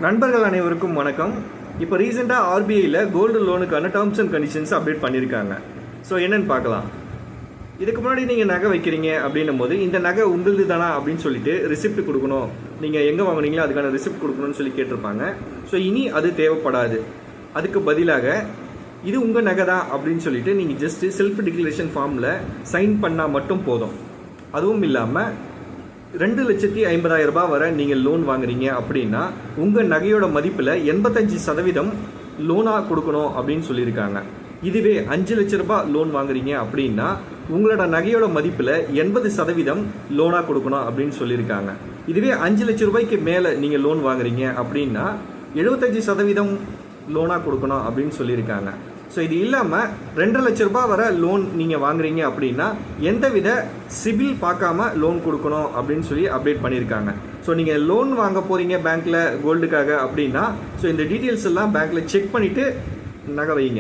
நண்பர்கள் அனைவருக்கும் வணக்கம். இப்போ ரீசெண்டாக ஆர்பிஐயில் கோல்டு லோனுக்கான டேர்ம்ஸ் அண்ட் கண்டிஷன்ஸ் அப்டேட் பண்ணியிருக்காங்க. ஸோ என்னென்னு பார்க்கலாம். இதுக்கு முன்னாடி நீங்கள் நகை வைக்கிறீங்க அப்படின்னும் போது இந்த நகை உங்களுது தானா அப்படின்னு சொல்லிட்டு ரிசிப்ட் கொடுக்கணும், நீங்கள் எங்கே வாங்குனீங்களோ அதுக்கான ரிசிப்ட் கொடுக்கணும்னு சொல்லி கேட்டிருப்பாங்க. ஸோ இனி அது தேவைப்படாது. அதுக்கு பதிலாக இது உங்கள் நகை தான் அப்படின்னு சொல்லிட்டு நீங்கள் ஜஸ்ட்டு செல்ஃப் டிக்ளரேஷன் ஃபார்மில் சைன் பண்ணால் மட்டும் போதும். அதுவும் இல்லாமல் 2,50,000 ரூபாய் வரை நீங்கள் லோன் வாங்குறீங்க அப்படின்னா உங்கள் நகையோட மதிப்பில் 85% லோனாக கொடுக்கணும் அப்படின்னு சொல்லியிருக்காங்க. இதுவே 5 லட்ச ரூபாய் லோன் வாங்குறீங்க அப்படின்னா உங்களோட நகையோட மதிப்பில் 80% லோனாக கொடுக்கணும் அப்படின்னு சொல்லியிருக்காங்க. இதுவே 5 லட்ச ரூபாய்க்கு மேலே நீங்கள் லோன் வாங்குறீங்க அப்படின்னா 75% லோனாக கொடுக்கணும் அப்படின்னு சொல்லியிருக்காங்க. ஸோ இது இல்லாமல் 2 லட்ச ரூபாய் வரை லோன் நீங்கள் வாங்குறீங்க அப்படின்னா எந்தவித சிபில் பார்க்காம லோன் கொடுக்கணும் அப்படின்னு சொல்லி அப்டேட் பண்ணியிருக்காங்க. ஸோ நீங்கள் லோன் வாங்க போகிறீங்க பேங்க்கில் கோல்டுக்காக அப்படின்னா ஸோ இந்த டீட்டெயில்ஸ் எல்லாம் பேங்க்கில் செக் பண்ணிவிட்டு நகை வைங்க.